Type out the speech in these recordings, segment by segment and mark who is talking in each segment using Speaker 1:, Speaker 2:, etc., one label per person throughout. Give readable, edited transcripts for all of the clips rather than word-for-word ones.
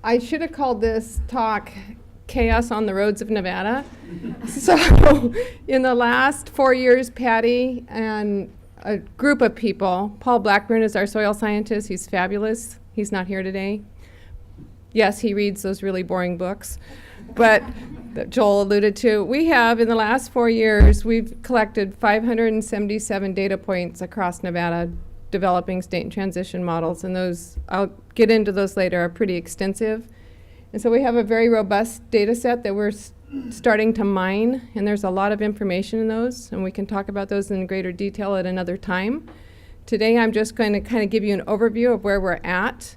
Speaker 1: I should have called this talk Chaos on the Roads of Nevada. So in the last 4 years, Patty and a group of people, Paul Blackburn is our soil scientist. He's fabulous. He's not here today. Yes, he reads those really boring books, but that Joel alluded to. We have, in the last 4 years, we've collected 577 data points across Nevada developing state and transition models, and those, I'll get into those later, are pretty extensive. And so we have a very robust data set that we're starting to mine, and there's a lot of information in those, and we can talk about those in greater detail at another time. Today I'm just going to kind of give you an overview of where we're at.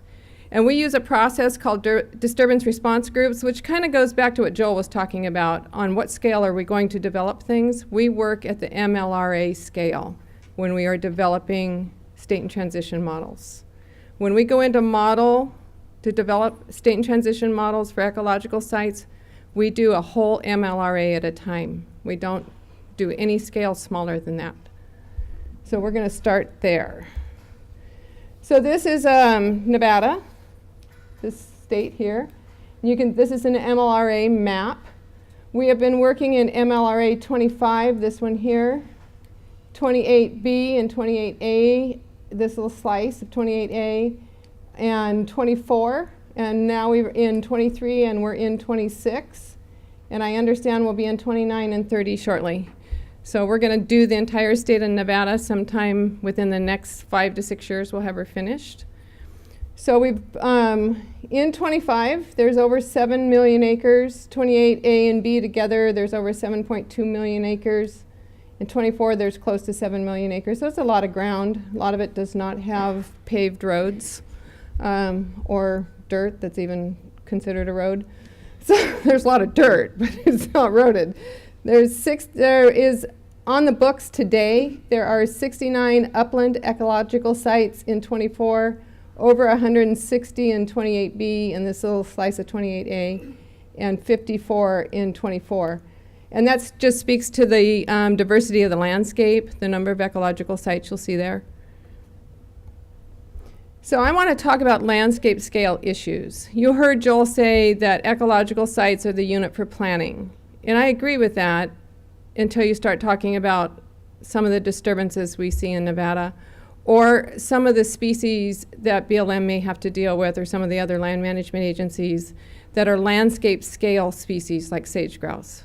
Speaker 1: And we use a process called disturbance response groups, which kind of goes back to what Joel was talking about on what scale are we going to develop things. We work at the MLRA scale when we are developing state and transition models. When we go into model to develop state and transition models for ecological sites, we do a whole MLRA at a time. We don't do any scale smaller than that. So we're going to start there. So this is Nevada, this state here. This is an MLRA map. We have been working in MLRA 25, this one here, 28B and 28A, this little slice of 28A, and 24, and now we're in 23 and we're in 26, and I understand we'll be in 29 and 30 shortly. So we're going to do the entire state of Nevada sometime within the next 5 to 6 years. We'll have her finished. So we've, in 25, there's over 7 million acres. 28A and B together, there's over 7.2 million acres. In 24, there's close to 7 million acres. So it's a lot of ground. A lot of it does not have paved roads or dirt that's even considered a road. So there's a lot of dirt, but it's not roaded. There is, on the books today, there are 69 upland ecological sites in 24, over 160 in 28B, and this little slice of 28A, and 54 in 24. And that just speaks to the diversity of the landscape, the number of ecological sites you'll see there. So I want to talk about landscape scale issues. You heard Joel say that ecological sites are the unit for planning. And I agree with that until you start talking about some of the disturbances we see in Nevada, or some of the species that BLM may have to deal with, or some of the other land management agencies that are landscape scale species like sage grouse.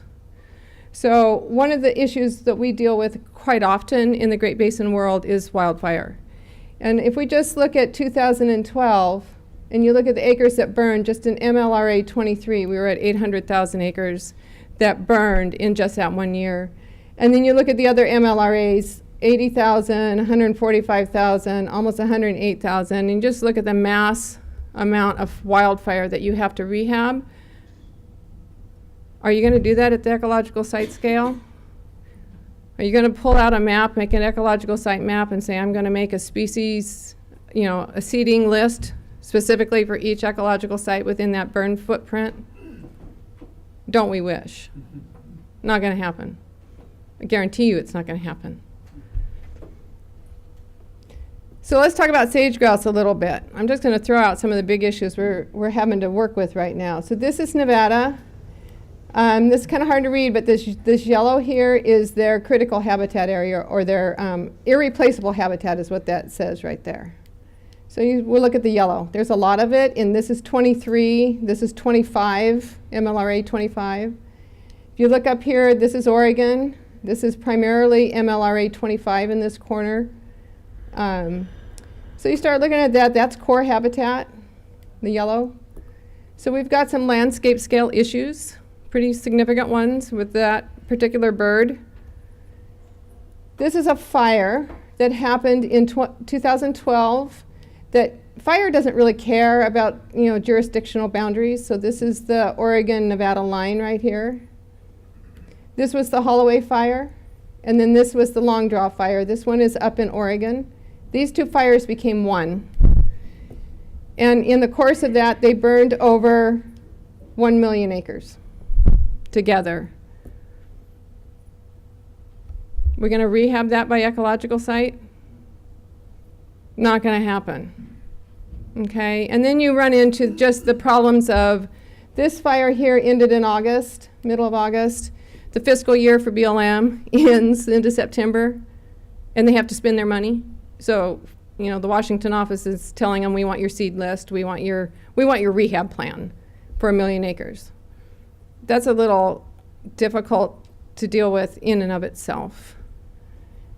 Speaker 1: So one of the issues that we deal with quite often in the Great Basin world is wildfire. And if we just look at 2012, and you look at the acres that burned, just in MLRA 23, we were at 800,000 acres that burned in just that 1 year. And then you look at the other MLRAs, 80,000, 145,000, almost 108,000, and just look at the mass amount of wildfire that you have to rehab. Are you going to do that at the ecological site scale? Are you going to pull out a map, make an ecological site map, and say, I'm going to make a species, a seeding list specifically for each ecological site within that burn footprint? Don't we wish? Not going to happen. I guarantee you it's not going to happen. So let's talk about sage grouse a little bit. I'm just going to throw out some of the big issues we're having to work with right now. So this is Nevada. This is kind of hard to read, but this yellow here is their critical habitat area, or their irreplaceable habitat is what that says right there. So we'll look at the yellow. There's a lot of it, and this is 23, this is 25, MLRA 25. If you look up here, this is Oregon. This is primarily MLRA 25 in this corner. So you start looking at that, that's core habitat, the yellow. So we've got some landscape scale issues, pretty significant ones with that particular bird. This is a fire that happened in 2012. That fire doesn't really care about jurisdictional boundaries. So this is the Oregon-Nevada line right here. This was the Holloway fire, and then this was the Long Draw fire. This one is up in Oregon. These two fires became one. And in the course of that, they burned over 1 million acres together. We're going to rehab that by ecological site? Not going to happen. Okay, and then you run into just the problems of this fire here ended in August, middle of August. The fiscal year for BLM ends into September, and they have to spend their money. So, you know, the Washington office is telling them, we want your seed list, we want your rehab plan for 1 million acres. That's a little difficult to deal with in and of itself.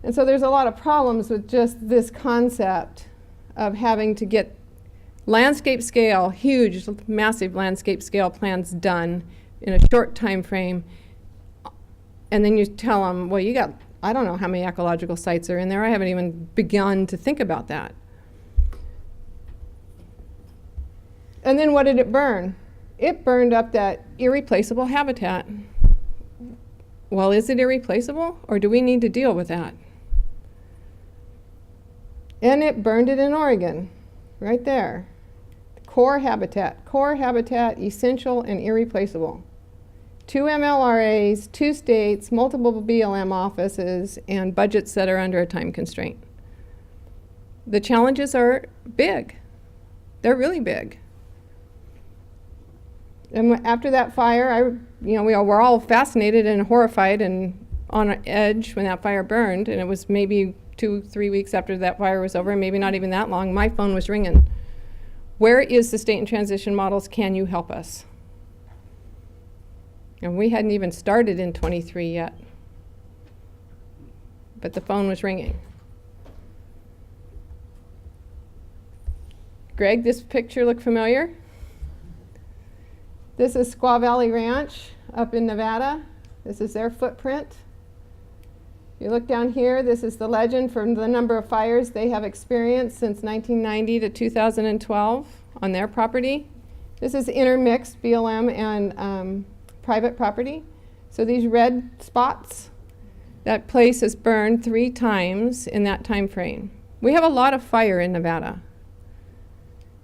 Speaker 1: And so there's a lot of problems with just this concept of having to get landscape scale, huge, massive landscape scale plans done in a short time frame. And then you tell them, well, you got, I don't know how many ecological sites are in there. I haven't even begun to think about that. And then what did it burn? It burned up that irreplaceable habitat. Well, is it irreplaceable, or do we need to deal with that? And it burned it in Oregon, right there. Core habitat, essential and irreplaceable. 2 MLRAs, 2 states, multiple BLM offices, and budgets that are under a time constraint. The challenges are big. They're really big. And after that fire, we were all fascinated and horrified and on edge when that fire burned, and it was maybe 2-3 weeks after that fire was over, maybe not even that long. My phone was ringing. Where is the state and transition models? Can you help us? And we hadn't even started in 23 yet, but the phone was ringing. Greg, this picture look familiar? This is Squaw Valley Ranch up in Nevada. This is their footprint. You look down here, this is the legend from the number of fires they have experienced since 1990 to 2012 on their property. This is intermixed BLM and private property. So these red spots, that place has burned 3 times in that time frame. We have a lot of fire in Nevada.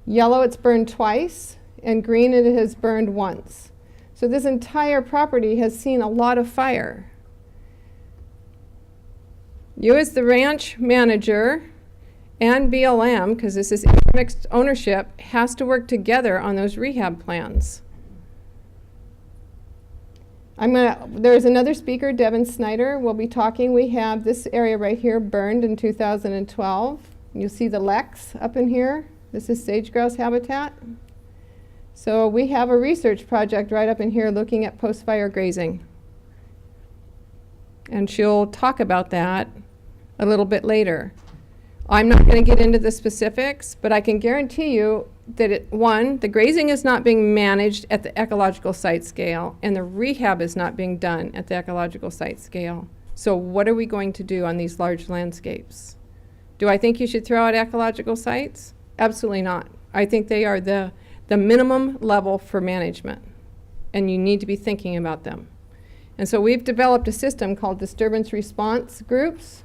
Speaker 1: Yellow, it's burned twice, and green, it has burned once. So this entire property has seen a lot of fire. You as the ranch manager and BLM, because this is mixed ownership, has to work together on those rehab plans. There's another speaker, Devin Snyder, will be talking. We have this area right here burned in 2012. You'll see the Lex up in here. This is sage grouse habitat. So we have a research project right up in here looking at post-fire grazing. And she'll talk about that a little bit later. I'm not going to get into the specifics, but I can guarantee you that the grazing is not being managed at the ecological site scale, and the rehab is not being done at the ecological site scale. So what are we going to do on these large landscapes? Do I think you should throw out ecological sites? Absolutely not. I think they are the minimum level for management, and you need to be thinking about them. And so we've developed a system called disturbance response groups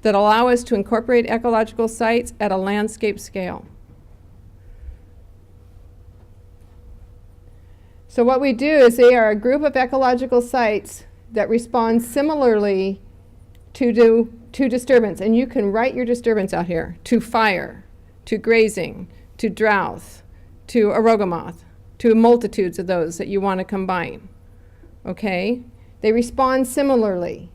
Speaker 1: that allow us to incorporate ecological sites at a landscape scale. So what we do is they are a group of ecological sites that respond similarly to disturbance. And you can write your disturbance out here: to fire, to grazing, to drought, to arogomoth, to multitudes of those that you want to combine. Okay? They respond similarly.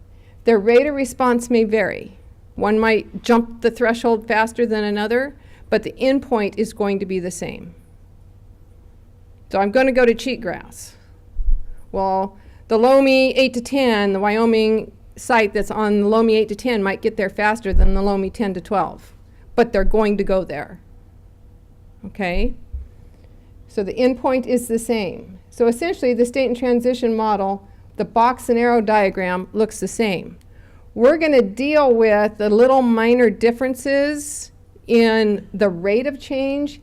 Speaker 1: Their rate of response may vary. One might jump the threshold faster than another, but the endpoint is going to be the same. So I'm going to go to cheatgrass. Well, the Loamy 8 to 10, the Wyoming site that's on the Loamy 8 to 10 might get there faster than the Loamy 10 to 12, but they're going to go there. Okay? So the endpoint is the same. So essentially, the state and transition model, the box and arrow diagram, looks the same. We're going to deal with the little minor differences in the rate of change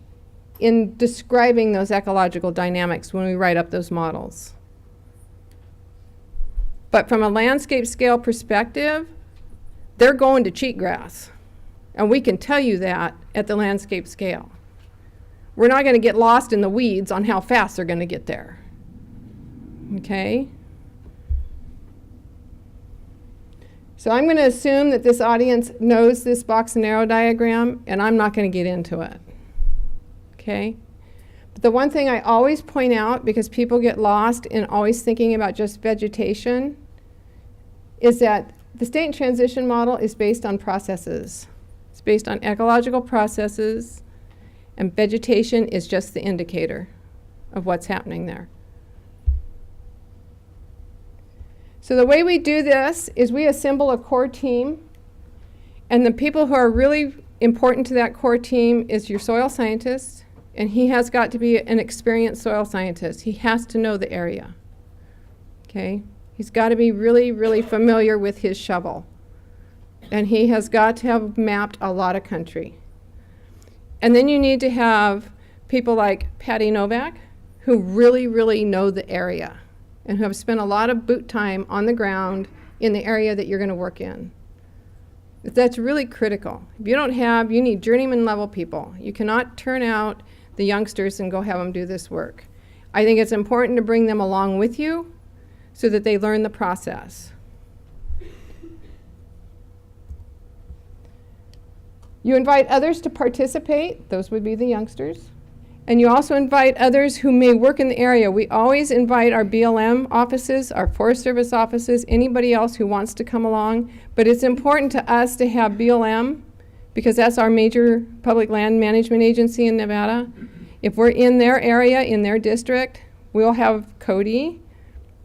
Speaker 1: in describing those ecological dynamics when we write up those models. But from a landscape scale perspective, they're going to cheatgrass. And we can tell you that at the landscape scale. We're not going to get lost in the weeds on how fast they're going to get there. Okay? So I'm going to assume that this audience knows this box and arrow diagram, and I'm not going to get into it. okay? But the one thing I always point out, because people get lost in always thinking about just vegetation, is that the state and transition model is based on processes. It's based on ecological processes, and vegetation is just the indicator of what's happening there. So the way we do this is we assemble a core team, and the people who are really important to that core team is your soil scientist, and he has got to be an experienced soil scientist. He has to know the area, okay? He's got to be really, really familiar with his shovel, and he has got to have mapped a lot of country. And then you need to have people like Patty Novak, who really, really know the area and who have spent a lot of boot time on the ground in the area that you're going to work in. That's really critical. If you don't have, you need journeyman level people. You cannot turn out the youngsters and go have them do this work. I think it's important to bring them along with you so that they learn the process. You invite others to participate. Those would be the youngsters. And you also invite others who may work in the area. We always invite our BLM offices, our Forest Service offices, anybody else who wants to come along. But it's important to us to have BLM because that's our major public land management agency in Nevada. If we're in their area, in their district, we'll have Cody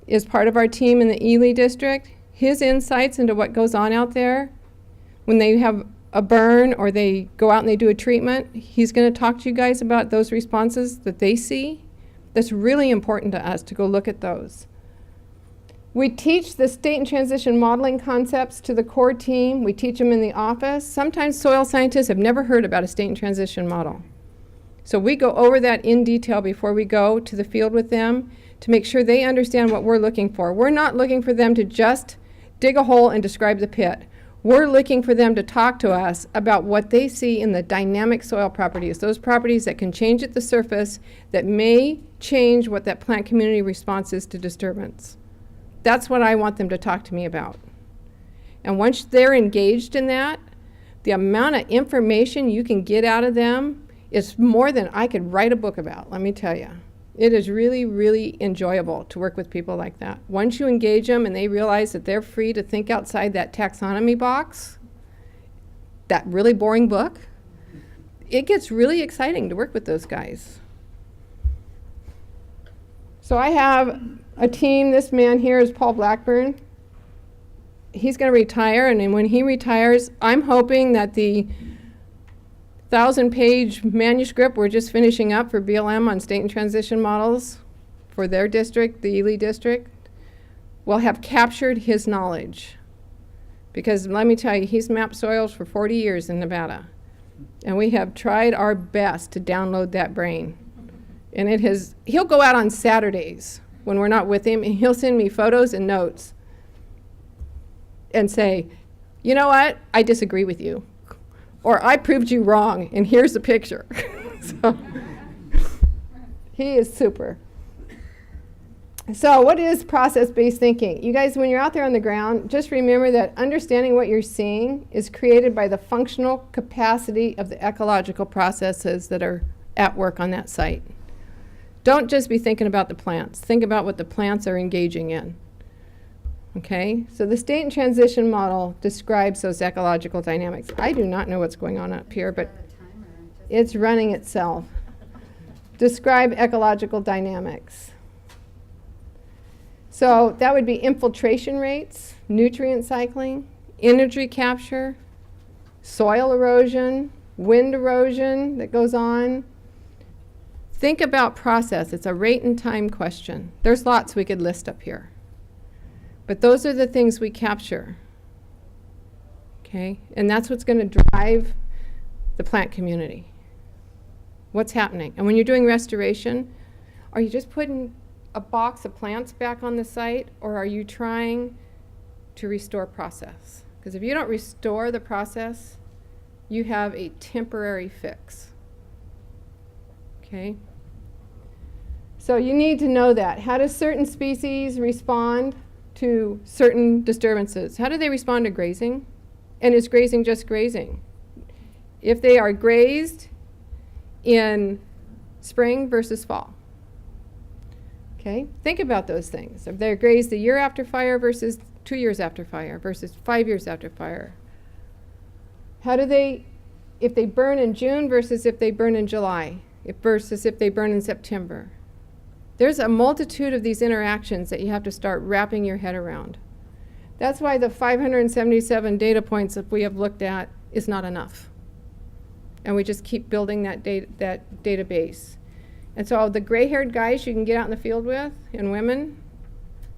Speaker 1: is part of our team in the Ely district. His insights into what goes on out there when they have a burn or they go out and they do a treatment, he's going to talk to you guys about those responses that they see. That's really important to us to go look at those. We teach the state and transition modeling concepts to the core team. We teach them in the office. Sometimes soil scientists have never heard about a state and transition model. So we go over that in detail before we go to the field with them to make sure they understand what we're looking for. We're not looking for them to just dig a hole and describe the pit. We're looking for them to talk to us about what they see in the dynamic soil properties, those properties that can change at the surface that may change what that plant community response is to disturbance. That's what I want them to talk to me about. And once they're engaged in that, the amount of information you can get out of them is more than I could write a book about, let me tell you. It is really, really enjoyable to work with people like that. Once you engage them and they realize that they're free to think outside that taxonomy box, that really boring book, it gets really exciting to work with those guys. So I have a team. This man here is Paul Blackburn. He's going to retire, and then when he retires, I'm hoping that the 1,000-page manuscript we're just finishing up for BLM on state and transition models for their district, the Ely district, will have captured his knowledge. Because let me tell you, he's mapped soils for 40 years in Nevada. And we have tried our best to download that brain. And he'll go out on Saturdays when we're not with him, and he'll send me photos and notes and say, you know what, I disagree with you. Or I proved you wrong, and here's the picture. So, he is super. So what is process-based thinking? You guys, when you're out there on the ground, just remember that understanding what you're seeing is created by the functional capacity of the ecological processes that are at work on that site. Don't just be thinking about the plants. Think about what the plants are engaging in. Okay, so the state and transition model describes those ecological dynamics. I do not know what's going on up here, but it's running itself. Describe ecological dynamics. So that would be infiltration rates, nutrient cycling, energy capture, soil erosion, wind erosion that goes on. Think about process. It's a rate and time question. There's lots we could list up here. But those are the things we capture, okay? And that's what's going to drive the plant community. What's happening? And when you're doing restoration, are you just putting a box of plants back on the site, or are you trying to restore process? Because if you don't restore the process, you have a temporary fix, okay? So you need to know that. How do certain species respond to certain disturbances? How do they respond to grazing? And is grazing just grazing? If they are grazed in spring versus fall. Okay, think about those things. If they're grazed the year after fire versus 2 years after fire versus 5 years after fire. How do they, if they burn in June versus if they burn in July, versus if they burn in September. There's a multitude of these interactions that you have to start wrapping your head around. That's why the 577 data points that we have looked at is not enough. And we just keep building that database. And so the gray-haired guys you can get out in the field with, and women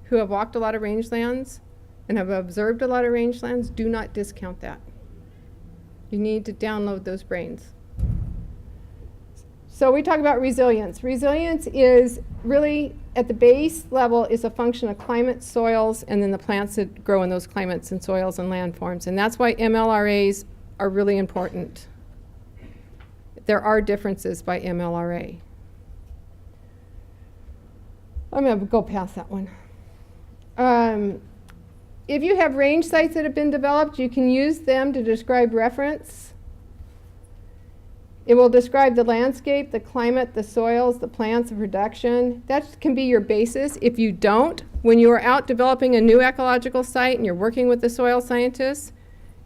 Speaker 1: who have walked a lot of rangelands and have observed a lot of rangelands, do not discount that. You need to download those brains. So we talk about resilience. Resilience is really, at the base level, is a function of climate, soils, and then the plants that grow in those climates and soils and landforms. And that's why MLRAs are really important. There are differences by MLRA. I'm going to go past that one. If you have range sites that have been developed, you can use them to describe reference. It will describe the landscape, the climate, the soils, the plants, the production. That can be your basis. If you don't, when you are out developing a new ecological site and you're working with the soil scientists,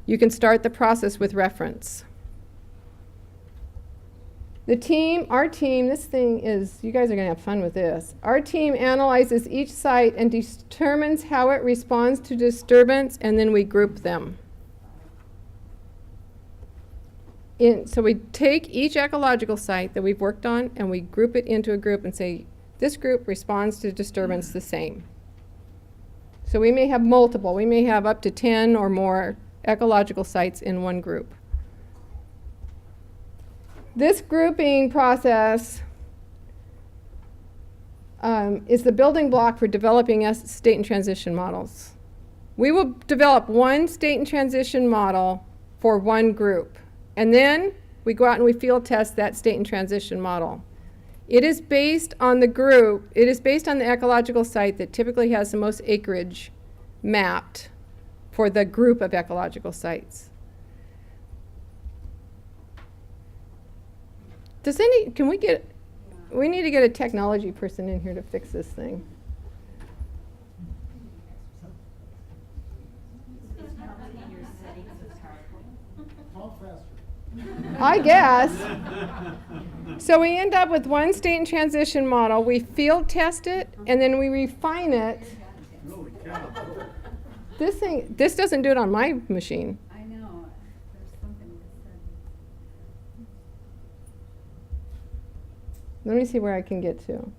Speaker 1: you can start the process with reference. The team, our team, this thing is, you guys are going to have fun with this. Our team analyzes each site and determines how it responds to disturbance, and then we group them. So we take each ecological site that we've worked on and we group it into a group and say, this group responds to disturbance the same. So we may have multiple. We may have up to 10 or more ecological sites in one group. This grouping process is the building block for developing state and transition models. We will develop one state and transition model for one group, and then we go out and we field test that state and transition model. It is based on the group, it is based on the ecological site that typically has the most acreage mapped for the group of ecological sites. We need to get a technology person in here to fix this thing. I guess. So we end up with one state and transition model. We field test it, and then we refine it. This doesn't do it on my machine. Let me see where I can get to.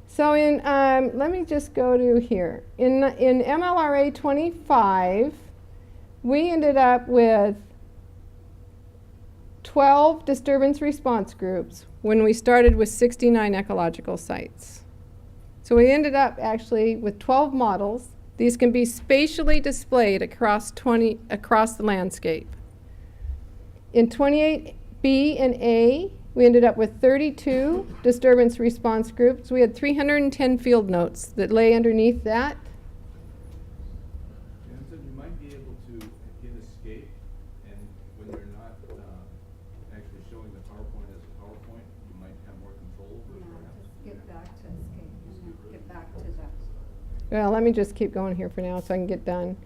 Speaker 1: So let me just go to here. In MLRA 25, we ended up with 12 disturbance response groups when we started with 69 ecological sites. So we ended up actually with 12 models. These can be spatially displayed across the landscape. In 28B and A, we ended up with 32 disturbance response groups. We had 310 field notes that lay underneath that.
Speaker 2: Tanzam, you might be able to hit escape, and when you're not actually showing the PowerPoint as a PowerPoint, you might have more control over it.
Speaker 3: Just get back to escape. Get back to that.
Speaker 1: Well, let me just keep going here for now so I can get done.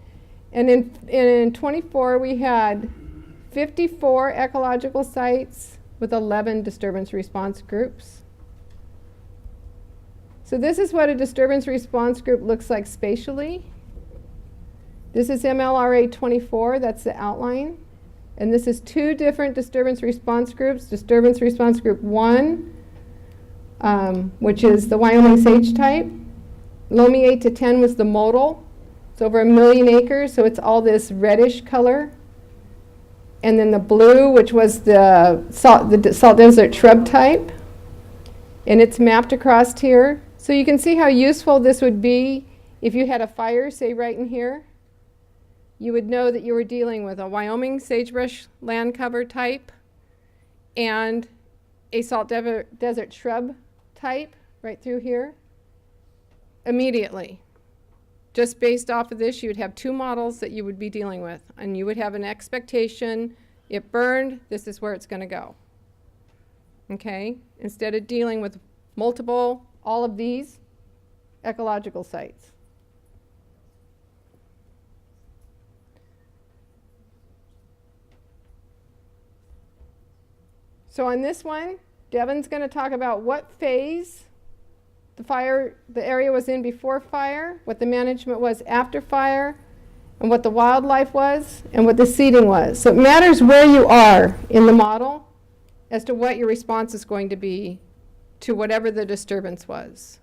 Speaker 1: And in 24, we had 54 ecological sites with 11 disturbance response groups. So this is what a disturbance response group looks like spatially. This is MLRA 24, that's the outline. And this is two different disturbance response groups. Disturbance response group 1, which is the Wyoming sage type. Loamy 8 to 10 was the modal. It's over 1 million acres, so it's all this reddish color. And then the blue, which was the salt desert shrub type. And it's mapped across here. So you can see how useful this would be if you had a fire, say right in here. You would know that you were dealing with a Wyoming sagebrush land cover type and a salt desert shrub type right through here immediately. Just based off of this, you would have two models that you would be dealing with, and you would have an expectation. It burned, this is where it's going to go. okay? Instead of dealing with multiple, all of these ecological sites. So on this one, Devin's going to talk about what phase the area was in before fire, what the management was after fire, and what the wildlife was, and what the seeding was. So it matters where you are in the model as to what your response is going to be to whatever the disturbance was.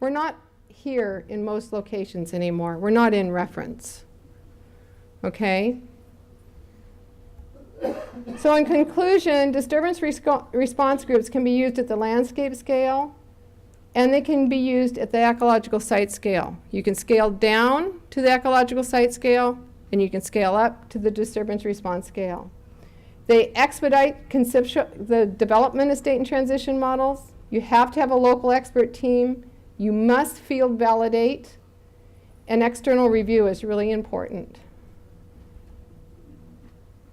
Speaker 1: We're not here in most locations anymore. We're not in reference. Okay? So in conclusion, disturbance response groups can be used at the landscape scale, and they can be used at the ecological site scale. You can scale down to the ecological site scale, and you can scale up to the disturbance response scale. They expedite the development of state and transition models. You have to have a local expert team. You must field validate, and external review is really important.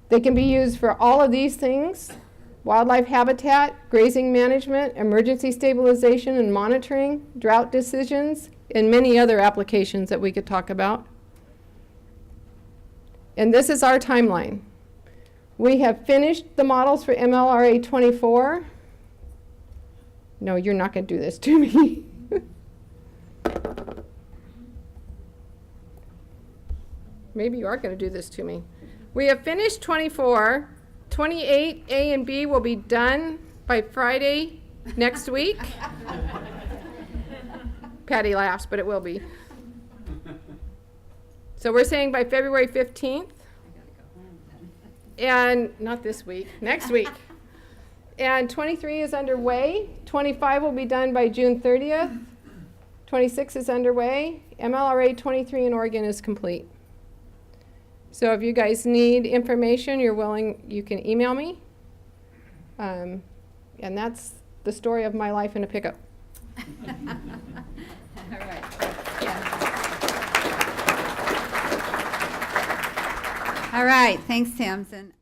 Speaker 1: They can be used for all of these things: wildlife habitat, grazing management, emergency stabilization and monitoring, drought decisions, and many other applications that we could talk about. And this is our timeline. We have finished the models for MLRA 24. No, you're not going to do this to me. Maybe you are going to do this to me. We have finished 24. 28 A and B will be done by Friday next week. Patty laughs, but it will be. So we're saying by February 15th. And not this week, next week. And 23 is underway. 25 will be done by June 30th. 26 is underway. MLRA 23 in Oregon is complete. So if you guys need information, you can email me. And that's the story of my life in a pickup.
Speaker 3: All right. All right, thanks, Tamsin.